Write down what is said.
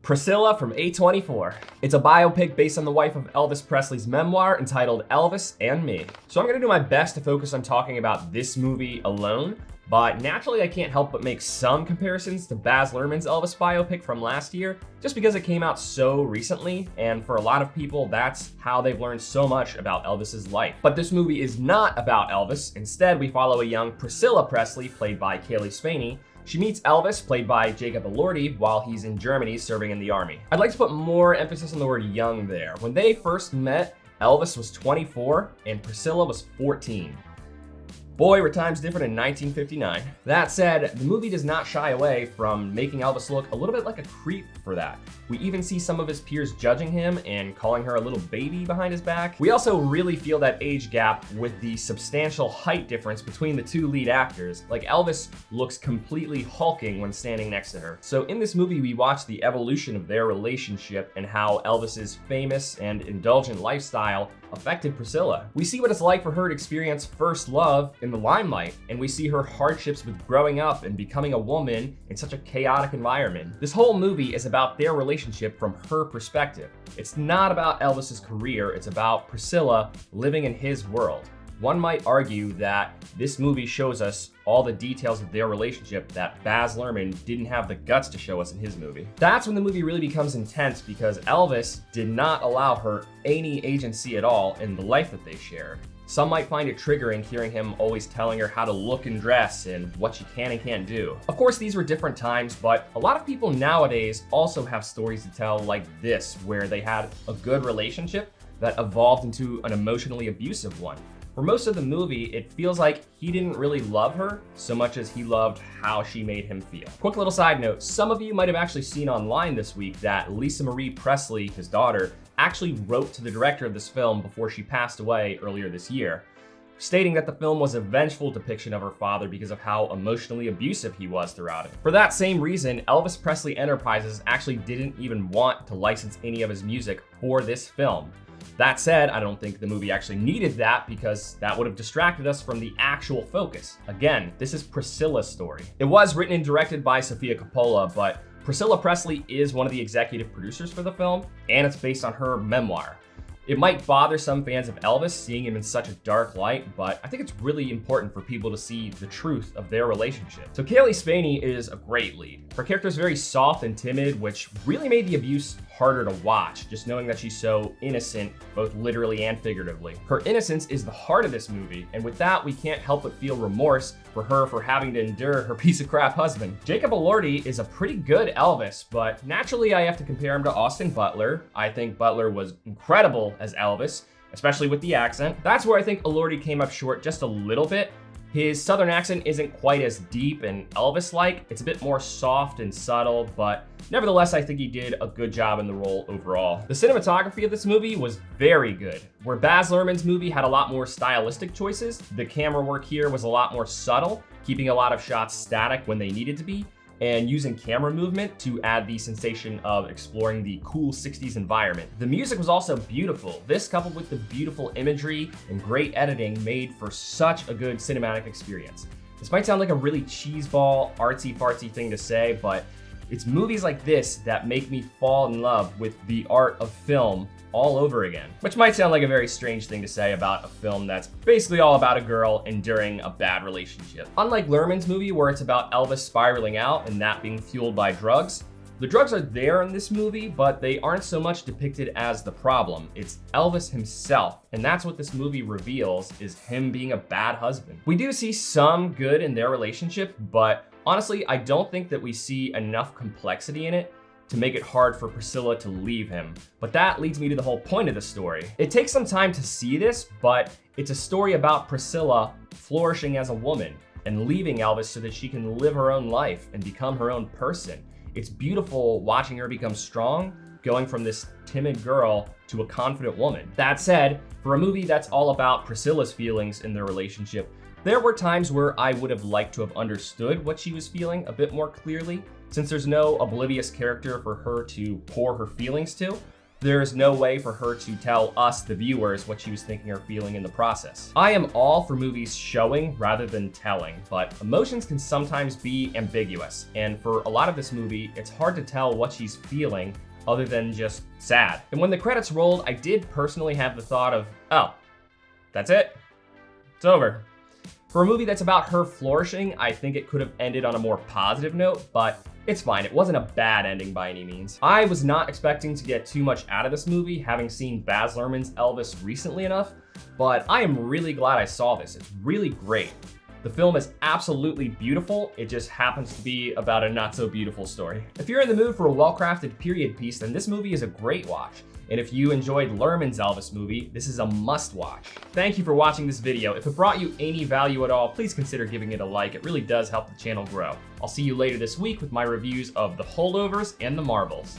Priscilla from A24. It's a biopic based on the wife of Elvis Presley's memoir entitled Elvis and Me. So I'm gonna do my best to focus on talking about this movie alone, but naturally I can't help but make some comparisons to Baz Luhrmann's Elvis biopic from last year, just because it came out so recently, and for a lot of people, that's how they've learned so much about Elvis's life. But this movie is not about Elvis. Instead, we follow a young Priscilla Presley, played by Cailee Spaeny. She meets Elvis, played by Jacob Elordi, while he's in Germany serving in the army. I'd like to put more emphasis on the word young there. When they first met, Elvis was 24 and Priscilla was 14. Boy, were times different in 1959. That said, the movie does not shy away from making Elvis look a little bit like a creep for that. We even see some of his peers judging him and calling her a little baby behind his back. We also really feel that age gap with the substantial height difference between the two lead actors. Like, Elvis looks completely hulking when standing next to her. So in this movie, we watch the evolution of their relationship and how Elvis's famous and indulgent lifestyle affected Priscilla. We see what it's like for her to experience first love in the limelight, and we see her hardships with growing up and becoming a woman in such a chaotic environment. This whole movie is about their relationship from her perspective. It's not about Elvis's career, it's about Priscilla living in his world. One might argue that this movie shows us all the details of their relationship that Baz Luhrmann didn't have the guts to show us in his movie. That's when the movie really becomes intense, because Elvis did not allow her any agency at all in the life that they shared. Some might find it triggering hearing him always telling her how to look and dress and what she can and can't do. Of course, these were different times, but a lot of people nowadays also have stories to tell like this, where they had a good relationship that evolved into an emotionally abusive one. For most of the movie, it feels like he didn't really love her so much as he loved how she made him feel. Quick little side note, some of you might have actually seen online this week that Lisa Marie Presley, his daughter, actually wrote to the director of this film before she passed away earlier this year, stating that the film was a vengeful depiction of her father because of how emotionally abusive he was throughout it. For that same reason, Elvis Presley Enterprises actually didn't even want to license any of his music for this film. That said, I don't think the movie actually needed that, because that would have distracted us from the actual focus. Again, this is Priscilla's story. It was written and directed by Sofia Coppola, but Priscilla Presley is one of the executive producers for the film, and it's based on her memoir. It might bother some fans of Elvis seeing him in such a dark light, but I think it's really important for people to see the truth of their relationship. So Cailee Spaeny is a great lead. Her character is very soft and timid, which really made the abuse harder to watch, just knowing that she's so innocent, both literally and figuratively. Her innocence is the heart of this movie, and with that, we can't help but feel remorse for her for having to endure her piece of crap husband. Jacob Elordi is a pretty good Elvis, but naturally I have to compare him to Austin Butler. I think Butler was incredible as Elvis, especially with the accent. That's where I think Elordi came up short just a little bit. His southern accent isn't quite as deep and Elvis-like. It's a bit more soft and subtle, but nevertheless, I think he did a good job in the role overall. The cinematography of this movie was very good. Where Baz Luhrmann's movie had a lot more stylistic choices, the camera work here was a lot more subtle, keeping a lot of shots static when they needed to be, and using camera movement to add the sensation of exploring the cool 60s environment. The music was also beautiful. This, coupled with the beautiful imagery and great editing, made for such a good cinematic experience. This might sound like a really cheeseball, artsy-fartsy thing to say, but it's movies like this that make me fall in love with the art of film all over again. Which might sound like a very strange thing to say about a film that's basically all about a girl enduring a bad relationship. Unlike Luhrmann's movie, where it's about Elvis spiraling out and that being fueled by drugs, the drugs are there in this movie, but they aren't so much depicted as the problem. It's Elvis himself, and that's what this movie reveals, is him being a bad husband. We do see some good in their relationship, but honestly, I don't think that we see enough complexity in it to make it hard for Priscilla to leave him. But that leads me to the whole point of the story. It takes some time to see this, but it's a story about Priscilla flourishing as a woman and leaving Elvis so that she can live her own life and become her own person. It's beautiful watching her become strong, going from this timid girl to a confident woman. That said, for a movie that's all about Priscilla's feelings in their relationship, there were times where I would have liked to have understood what she was feeling a bit more clearly, since there's no oblivious character for her to pour her feelings to. There's no way for her to tell us, the viewers, what she was thinking or feeling in the process. I am all for movies showing rather than telling, but emotions can sometimes be ambiguous, and for a lot of this movie, it's hard to tell what she's feeling other than just sad. And when the credits rolled, I did personally have the thought of, oh, that's it? It's over. For a movie that's about her flourishing, I think it could have ended on a more positive note, but it's fine. It wasn't a bad ending by any means. I was not expecting to get too much out of this movie, having seen Baz Luhrmann's Elvis recently enough, but I am really glad I saw this. It's really great. The film is absolutely beautiful. It just happens to be about a not so beautiful story. If you're in the mood for a well-crafted period piece, then this movie is a great watch. And if you enjoyed Luhrmann's Elvis movie, this is a must-watch. Thank you for watching this video. If it brought you any value at all, please consider giving it a like. It really does help the channel grow. I'll see you later this week with my reviews of The Holdovers and The Marvels.